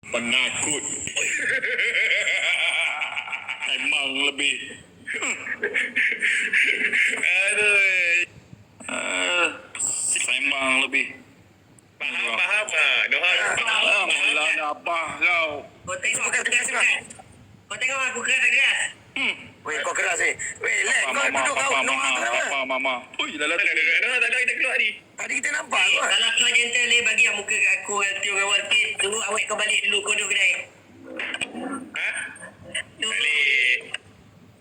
Penakut. Emang lebih. Aduh. Sembang lebih. Faham ah. Faham lah nak apa kau. Kau tengok aku keras tak? Kau tengok aku keras tak keras? Weh, kau keras eh. Weh, Lek, kau duduk kau. Nongah tu kenapa? Mama. Ui, lala tu. Tak ada kita keluar ni. Tadi kita nampak kot. Kalau kau gentle ni bagi yang muka kat aku dengan Tio dengan Waltin. Tunggu awet kau balik dulu kau duduk kedai. Ha? Tunggu. Balik.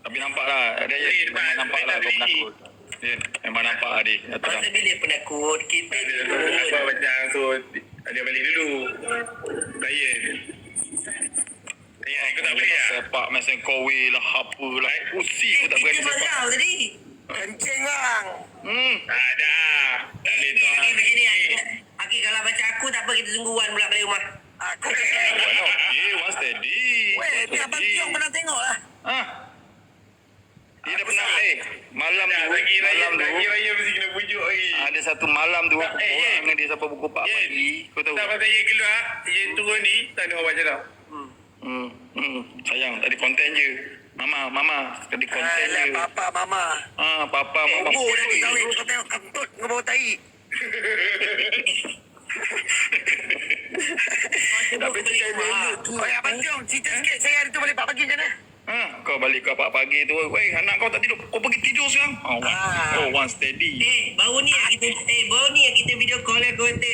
Tapi nampak lah. Memang nampak lah kau penakut. Memang nampak lah dia. Masa bila penakut, kita Apa tidur. macam so dia balik dulu. Layan. Kau tak boleh lah. Sepak macam kowe lah, apa lah. Pusing aku tak berani Kita sepak. malam tadi. Kencing bang. Tak ada. Tak boleh tu. Begini Aki kalau baca aku tak apa kita tunggu Wan pula balik rumah. Aku One okay, one steady. Weh, ni Abang Tiong pernah tengok lah. Ha? Dia dah pernah malam tu, Lagi malam raya tu mesti kena pujuk lagi. ada satu malam tu Tak, orang dengan dia sampai pukul 4 pagi. Kau tahu? Tak pasal dia keluar, dia turun ni, tak ada orang baca tau. Sayang, tadi konten je. Mama, tadi konten je. Alah, papa, mama. Papa, mama. Oh, nanti kahwin kau tengok kentut kau bawa tai. Tapi cakap dulu. Weh, Abang Tiong, cerita sikit. Saya hari tu balik 4 pagi macam mana? Kau balik ke 4 pagi tu. Weh, anak kau tak tidur. Kau pergi tidur sekarang. One steady. Baru ni yang kita video call aku kata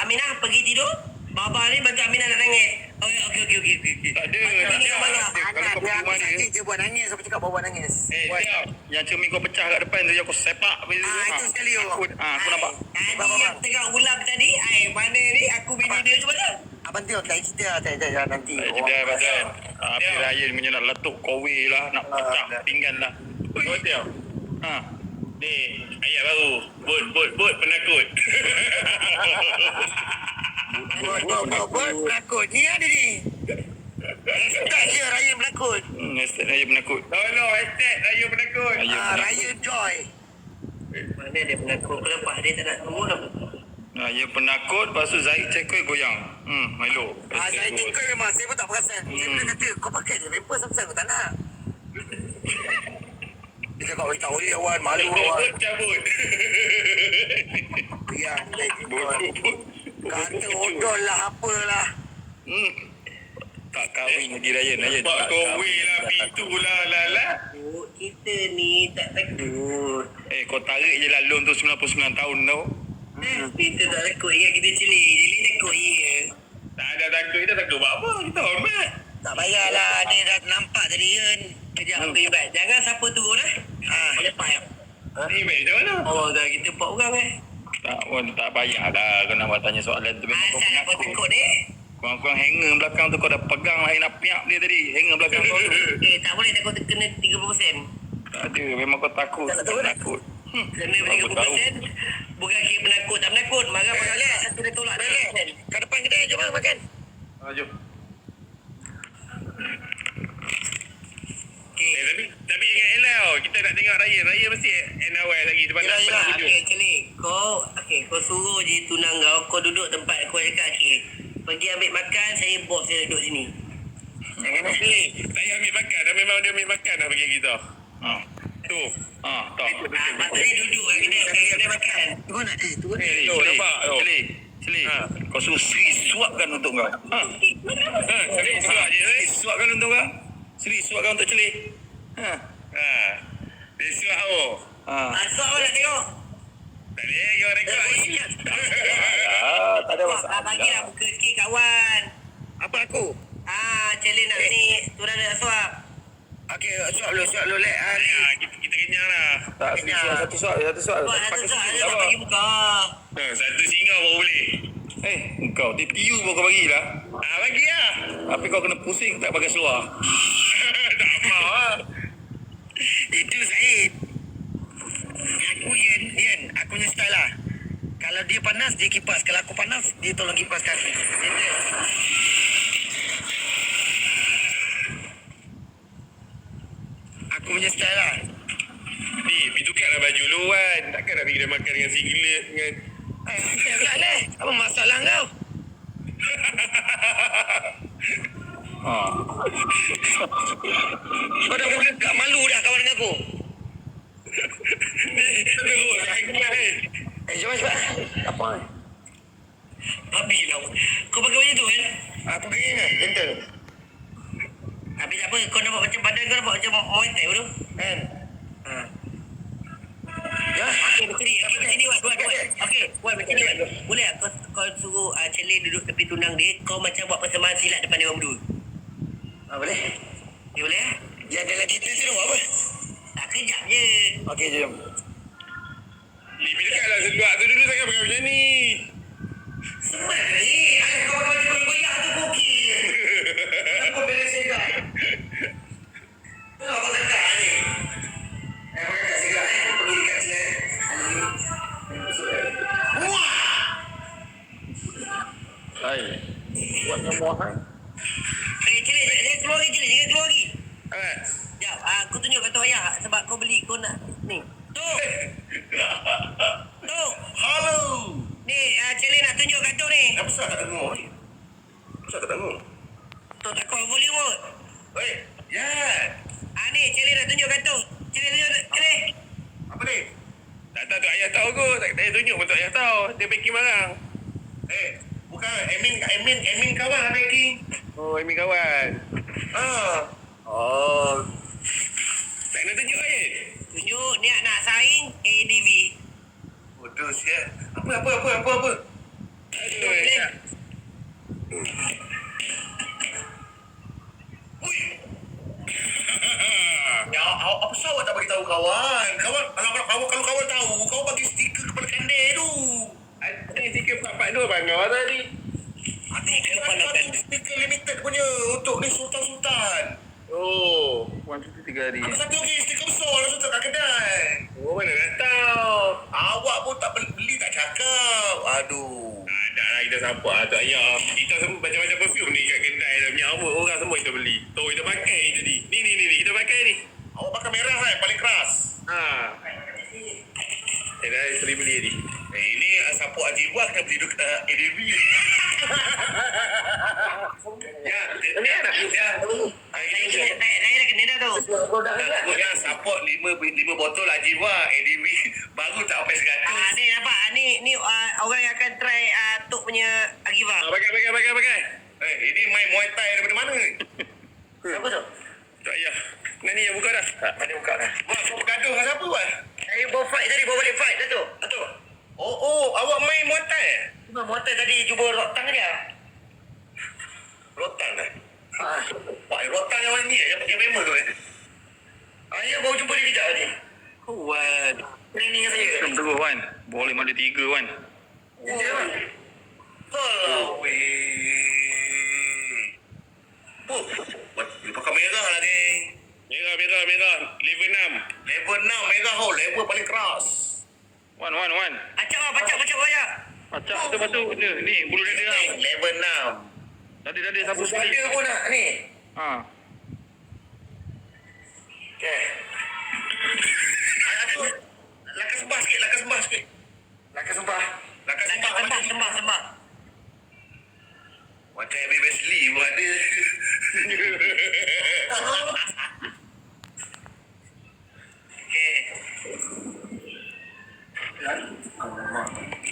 Aminah pergi tidur. Baba ni bantu Aminah nak nangis. Okey. Tak ada. Ini kau malam. Kalau kau pergi rumah dia. Sakit je buat nangis. Aku cakap bawa nangis. Siap. Yang cermin kau pecah kat depan tu, yang kau sepak. Itu sekali tu. Aku nampak. Tadi yang tengah ulam tadi, mana ni aku bini dia tu mana? Abang Tiong, tak cerita. Tak nanti. Tidak, badan. Api raya punya nak letup kowe lah, nak pecah pinggan lah. Hotel. Ni, ayat baru. Bot penakut. Buat pelakon. Ni ada ni. Hashtag je Raya Pelakon. Hashtag raya penakut. Tolong, hashtag Raya penakut. Raya Joy. Mana dia penakut pelepah dia tak nak tunggu dah. Raya penakut, lepas tu Zaid cekoi goyang. Milo. Saya tikul memang. Saya pun tak perasan. Saya pun kata, kau pakai je pampers apa aku tak nak. Dia cakap, tak boleh Wan. Malu Wan. Bot cabut. Biar lagi Wan. Kata odol lah apalah. Tak kahwin lagi raya. Nampak kowe lah, pintu lah, lala. Kita ni tak takut. Kau tarik je lah loan tu 99 tahun tau. Kita tak takut ingat kita Cili takut ya. Tak ada takut, kita takut buat apa? Kita hormat. Tak payahlah. Dia dah nampak tadi kan. Kejap aku ibat. Jangan siapa turun lah. Lepas ya. Ni baik macam mana? Oh dah kita 4 orang Tak payah dah kau nak buat tanya soalan tu. Memang kau Asal aku penakut. takut ni. Korang hanger belakang tu kau dah pegang lah nak piak dia tadi. Hanger belakang kau tu. Tak boleh takut kena 30%. Tak ada, memang kau takut. Tak tahu dah. Takut. Kena 30%. Bukan kira penakut, tak penakut. Marah-marah lihat. Satu dia tolak dia. Kat depan kedai jom bang makan. Jom. Okay. Tapi ingat Ella tau. Kita nak tengok Raya. Raya mesti end awal lagi. Depan Yelah. Okay, Celi. Kau suruh je tunang kau duduk tempat kau cakap. Okay. Pergi ambil makan, saya bos dia duduk sini. Jangan ambil. Saya ambil makan. Dah memang dia ambil makan dah bagi kita. Tu. Tak. Maksudnya duduk kat kedai makan. Kau nak tu kan. Nampak tu. Celi. Kau suruh Sri suapkan untuk kau. Seri suap je. Sri suapkan untuk kau. Sri suapkan untuk Celi. Dia suap tu. Masuk apa nak tengok? Tak ada kau rekod lagi. Tak ada masalah. Bagilah buka sikit kawan. Apa aku? Celi nak ni. Turun nak suap. Okey, suap dulu Lek. Kita kenyang lah. Tak, satu soal. Buat satu soal dia tak bagi muka. Satu singa baru boleh. Kau TPU pun kau bagilah. Bagi lah. Tapi kau kena pusing tak pakai seluar. Tak mau lah. Itu Zaid. Aku Ian, aku punya style lah. Kalau dia panas, dia kipas. Kalau aku panas, dia tolong kipaskan. Aku punya style lah. Ni, pergi tukarlah baju lu kan. Takkan nak pergi makan dengan singlet dengan... Apa masalah kau? Kau dah mula tak malu dah kawan dengan aku. Terus lagi lain. Cepat. Apa? Habis lah. Kau pakai macam tu kan? Aku kena kan? Gentle. Habis tak apa. Kau nampak macam badan kau nampak macam Muay Thai tu. Kan? Ya. Okey, macam ni Wan. Okey, Wan macam ni Wan. Boleh tak kau suruh Celin duduk tepi tunang dia. Kau macam buat persembahan silat depan dia orang berdua. Boleh? Ya boleh? Ya, dalam kita tu apa? Tak kejap je. Okey, jom. Ni bilanglah sebab tu dulu takkan pakai macam ni. Sempat ni. Alah kau pakai macam goyah tu koki je. Kau beres segak. Kau apa kata ni? Pakai kat segak pergi dekat sini. Wah! Hai. Buat semua hai. Celin, jangan keluar lagi Celin. Jangan keluar lagi. Alright. Sekejap, aku tunjuk kat Tok Ayah sebab kau beli kau nak ni. Tok! Tok! Hello. Ni, Celin nak tunjuk kat Tok ni. Apa pasal tak dengar ni? Pasal tak dengar? Tok tak kau volume kot. Oi, ya. Ni, Celin nak tunjuk kat Tok. Celin tunjuk, Celin. Apa ni? Tak tahu tu ayah tahu kot. Tak payah tunjuk pun tu ayah tahu. Dia packing barang. Bukan Emin kawan lah packing. Oh, Emin kawan. Oh. Tak nak tunjuk Tunjuk ni nak saing ADV. Bodoh siap. Apa? Aduh, ya. Ui. Ya, apa sawat tak bagi tahu kawan? Kawan, kalau kawan tahu, kau bagi stiker kepada kandai tu. Ada stiker 442 bang kau tadi. Ada stiker limited punya untuk ni sultan-sultan. Oh, 153 hari. ada satu lagi stiker besar langsung tak kat kedai. Oh, mana nak tahu? Awak pun tak beli tak cakap. Aduh. Ada lah kita support lah tu ayah. Kita semua macam-macam perfume ni kat kedai dah. Punya awak orang semua kita beli. Tu kita pakai ni tadi. Ni kita pakai ni. Awak pakai merah kan? Paling keras. Dah seri beli ni. Ini support Haji Buah kena beli ADV. Ya, ni ada. Saya dah kena dah tu. Aku yang support 5 botol Haji Buah ADV baru tak sampai 100. Ni nampak. Ni orang yang akan try Tok punya Agiva. Pakai. Ini main Muay Thai daripada mana ni? Siapa tu? Tak ayah. Ni yang buka dah. Mana buka dah? Wah, kau bergaduh dengan siapa, Wah? Saya bawa fight tadi, bawa balik fight Datuk. Awak main Muay Thai? Cuma motor tadi cuba rotan dia. Rotan dah. Wah, rotan yang mana ni? Yang memang tu Ya, baru jumpa dia kejap tadi. Wan. Training dengan saya. Belum terus Wan. Boleh mana 3 Wan. Ya, Wan. Kalau dia pakai merah lah ni. Merah. Level 6. Level 6 merah level paling keras. Wan. Acak banyak. Acak tu batu. Ni bulu dada. Level 6. Tadi sapu Ada sekali. pun nak ni. Okay. Lakas sembah sikit. Lakas sembah. Sembah. Macam Abby Wesley pun ada. Okey.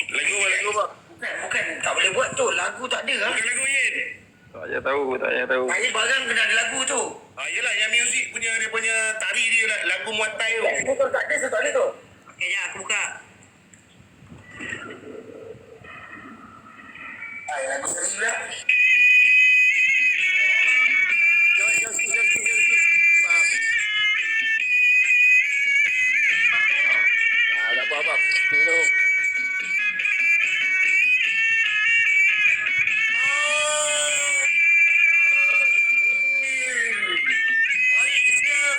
Lagu apa? Bukan tak boleh buat tu. Lagu tak ada lah. Bukan lagu Yin. Tak payah tahu. Saya barang kena ada lagu tu. Yelah yang muzik punya dia punya tari dia lah. Lagu Muay Thai tu. Kalau tak ada, saya tak ada tu. Okey, jap aku buka. Lagu seri pula. Tak apa-apa. Baik siap.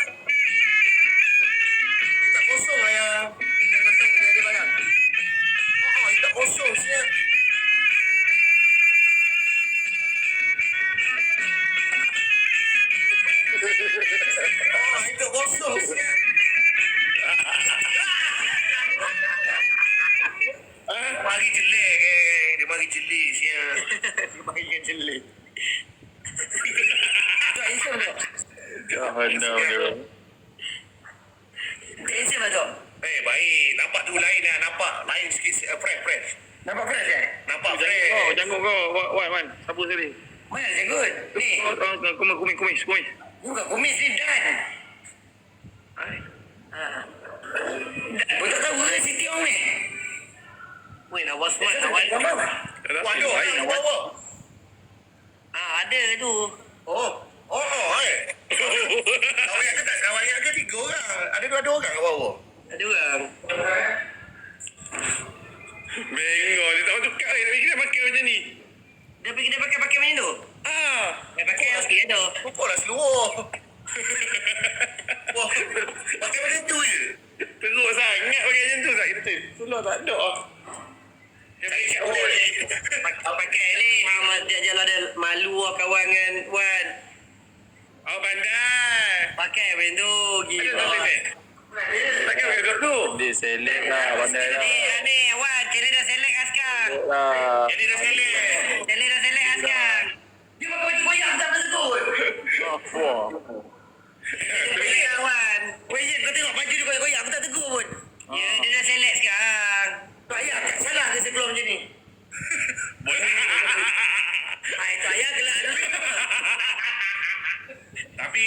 Ini tak kosong lah ya. Tak kosong, kena ada barang. Ini tak kosong siap. Itu kosong siap. Mari jelek Dia mari jelek siap. Dia bagi jelek. no. Handsome lah, Tok. Baik. Nampak tu lain lah. Nampak lain sikit. Fresh. Nampak fresh kan? Nampak Kau, fresh. janggut kau. Wan, sapu sekali. Mana jenggot? Ni. Kumis. Bukan kumis ni Dan. Betul tahu ke si Tiong ni? Weh, nak buat smart kawan. Waduh, waduh. Ada tu. Kawan yang ke 3 orang. Ada 2 orang kat bawah. Ada orang. Bengok, dia tak mahu tukar ni. Dia pakai macam ni. Dia pergi dia pakai macam tu. Dia pakai okey tu. Pukul lah seluruh. Wah, pakai macam tu je. Teruk sangat pakai macam tu. Tak kita. Sulah tak ada. Dia Pakai ni. Dia ada malu lah kawan dengan Wan. Pandai. Pakai macam tu. Gila. Pakai macam tu. Dia select lah. Pandai lah. Ni, Wan. Cili dah select lah sekarang. Jadi dah selek. Cili dah select lah sekarang. Dia pakai baju koyak tak betul. Wah. Pilih lah, Wan. Weh, kau tengok baju dia koyak-koyak aku tak tegur pun. Ya, dia dah select sekarang. Tak payah, tak salah ke saya keluar macam ni? Tak payah gelak dulu. Tapi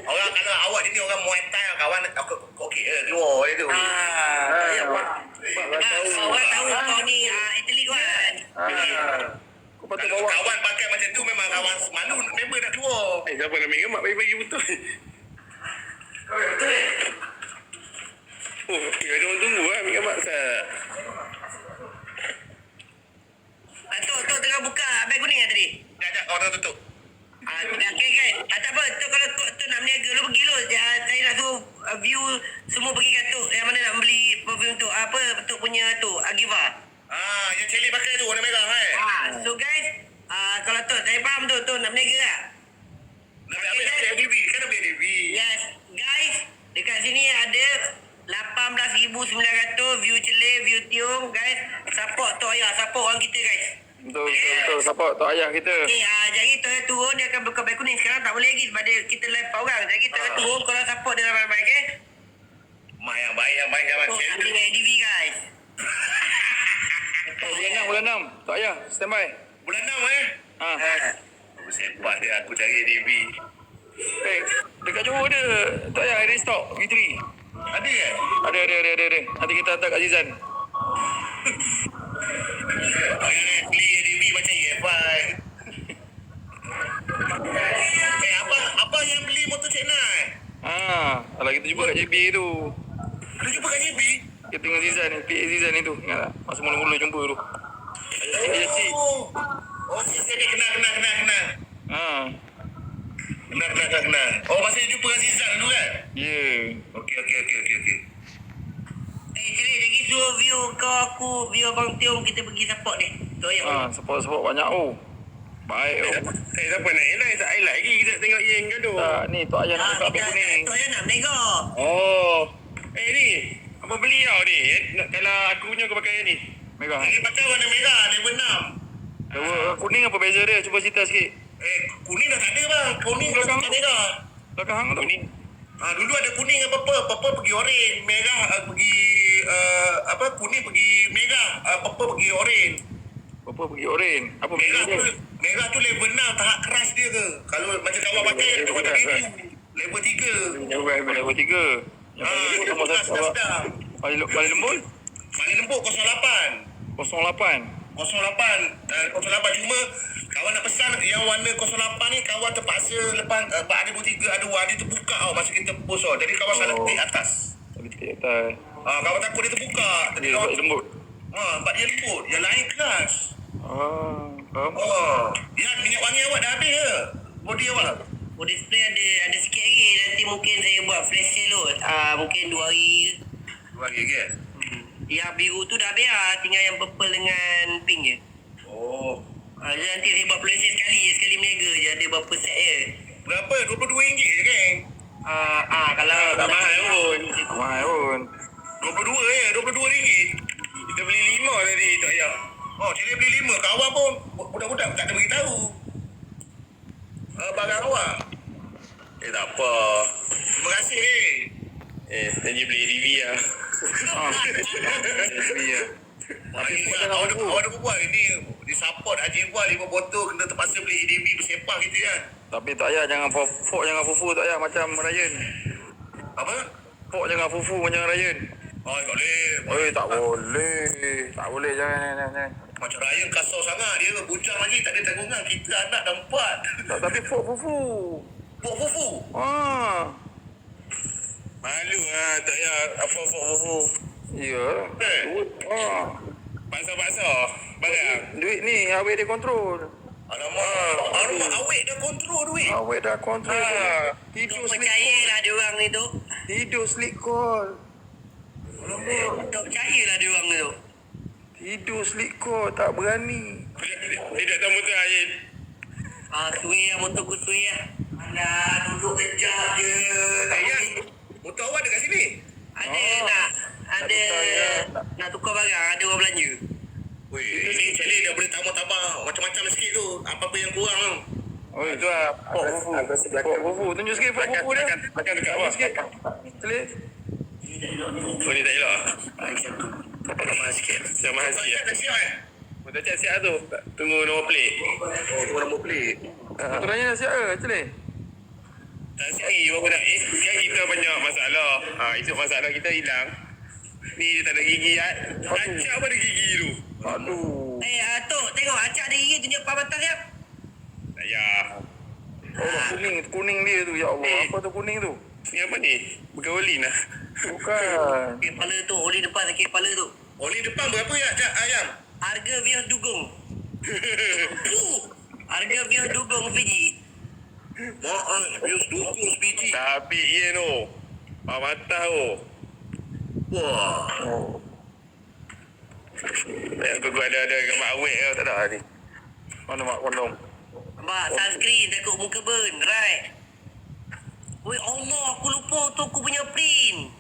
orang kalau awak jadi orang Muay Thai kawan okey ke keluar dia tu. Tak payah buat. Wan tahu kau ni atlet, Wan. Kau patut Kalau bawa. kawan pakai macam tu memang kawan malu member nak keluar. Siapa nak ambil mak bagi betul. Ada orang tunggu lah ambil gambar sah. Tok tengah buka beg kuning lah tadi. Sekejap orang tutup. Okay kan. Tak apa. Tok kalau Tok nak berniaga, lu pergi lu. Saya nak suruh view semua pergi kat Tok. Yang mana nak beli perfume Tok. Tok punya tu. Agiva. Yang Celi pakai tu warna merah So guys. Kalau Tok, saya faham Tok nak berniaga tak? Nak ambil ADV, kan ambil ADV. Yes. Guys. Dekat sini ada 18,900 view Cele, view Tiong. Guys. Support Tok Ayah. Support orang kita guys. Betul. Support Tok Ayah kita. Okay, jadi Tok Ayah turun. Dia akan buka beg kuning. Sekarang tak boleh lagi sebab kita live pak orang. Jadi Tok Ayah turun. Korang support dia ramai-ramai, okay? Mak yang baik kawan. Tok nak beli ADV guys. Bulan 6. Tok Ayah, stand by. Bulan 6 Sepak dia aku cari ADV. Dekat Johor ada. Tok Ayah ada stok V3. Ada ke? Ada. Nanti kita hantar kat Zizan. Beli ADV macam EFI. Apa yang beli motor Cik Nai? Kalau kita jumpa kat JB tu. Ada jumpa kat JB? Kita dengan Zizan ni. PA Zizan ni tu. Ingat tak? Masa mula-mula jumpa tu. Ajak. Dia kenal. Kenal. Oh, masa dia jumpa dengan Zizan dulu kan? Ya. Okey. Cili, lagi suruh view kau aku, view Abang Tiong, kita pergi support ni. Tok Ayah. Support banyak Baik Siapa nak elak? Tak elak lagi. Kita tengok yang gaduh. Tak, ni Tok Ayah nak buka beg kuning. Tok Ayah nak berniaga. Ni. Apa beli tau ni? Kalau aku punya kau pakai yang ni. Merah. Dia pakai warna merah, level 6. Kuning apa beza dia? Cuba cerita sikit. Kuning dah tak ada bang. Kuning dah tak merah. Belakang hang tu. Dulu ada kuning dan purple. Purple pergi oren. Merah pergi kuning pergi merah. Purple pergi oren. Apa pergi oren? Apa beza dia? Merah tu level 6 tahap keras dia ke. Kalau macam kawan pakai dia macam level 3. Level 3. Yang Dia keras dah sedang. paling lembut? Paling lembut 08. 08. 08 cuma kawan nak pesan yang warna 08 ni kawan terpaksa lepas 2003 ada warna dia terbuka tau masa kita post tau. Jadi kawan salah ketik atas. Tapi tak atas. Kawan takut dia terbuka. Jadi Dia kawan lembut. sebab dia lembut. Yang lain keras. Faham? Ya, minyak wangi awak dah habis ke? Body awak? Body spray ada sikit lagi. Nanti mungkin saya buat flash sale kot. Mungkin 2 hari. 2 hari ke? Yang biru tu dah habis lah. Tinggal yang purple dengan pink je. Nanti saya buat flash sale sekali berniaga je. Ada berapa set je. Berapa? RM22 je geng? Kalau Tak mahal pun. Mahal pun. RM22 Kita beli 5 tadi Tok Ayah. Cik beli 5. Kawan pun budak-budak tak ada beritahu. Barang awak. Tak apa. Terima kasih ni. Janji beli ADV lah. ADV lah. Tapi awak dah berbual ini. Di support Haji Iqbal 5 botol kena terpaksa beli ADV bersepah gitu kan. Tapi tak payah, jangan fok jangan fufu tak payah macam Ryan. Apa? Fok jangan fufu macam Ryan. Oh, tak boleh. Tak boleh. Tak boleh, jangan. Macam Ryan kasar sangat. Dia bujang lagi tak ada tanggungan. Kita anak dah 4. Tak, tapi fok fufu. Buat fufu. Malu lah, tak payah apa fok fufu. Ya. Paksa-paksa. Barang. Duit ni, awet dia kontrol. Alamak, awet dah kontrol duit. Awet dah kontrol. Tidur Tak sleep percayalah dia orang ni tu. Tidur sleep call. Tak percayalah dia orang ni tu. Tidur sleep call, tak berani. Dia tak tahu betul Ayin. Suai lah motor ku suai lah. Alah, duduk kejap je. Yan, motor awak ada kat sini? Ada nak tukar barang, ada orang belanja. Weh, ini Charlie dah boleh tambah-tambah macam-macam sikit tu. Apa-apa yang kurang tu. Oh, itu lah. Fok fufu. Fok fufu. Tunjuk sikit fok fufu dia. Belakang dekat awak. Sikit. Celi. Oh, ni tak elok. Mahal sikit. Macam mahal sikit. Dah siap Betul cak siap tu. Tunggu nombor plate. Oh, tunggu nombor plate. Aturannya dah siap ke? Celi. Tak siap lagi. Berapa dah? Kan kita banyak masalah. Itu masalah kita hilang. Ni dia tak ada gigi. Acak apa ada gigi tu? Aduh. Tok, tengok acak ada gigi tunjuk depan mata dia. Tak payah. Oh, kuning dia tu. Ya Allah. Apa tu kuning tu? Ni apa ni? Bergawalin lah. Bukan. Sakit kepala tu, oli depan sakit kepala tu. Oli depan berapa ya? Ayam? Harga Vios Dugong. Harga Vios Dugong Fiji. Maaf, bios dukung sebiji. Tapi ye tu. Pak mata tu. Wah. Aku ada gambar awet ke tak ada ni. Mana mak kondom? Nampak sunscreen takut muka burn, right? Weh Allah, aku lupa tu aku punya print.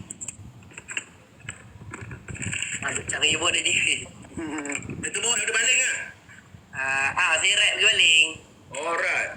Aduh, cara buat dia ni. Itu bawa dia baling ah. Saya rap pergi baling. Alright.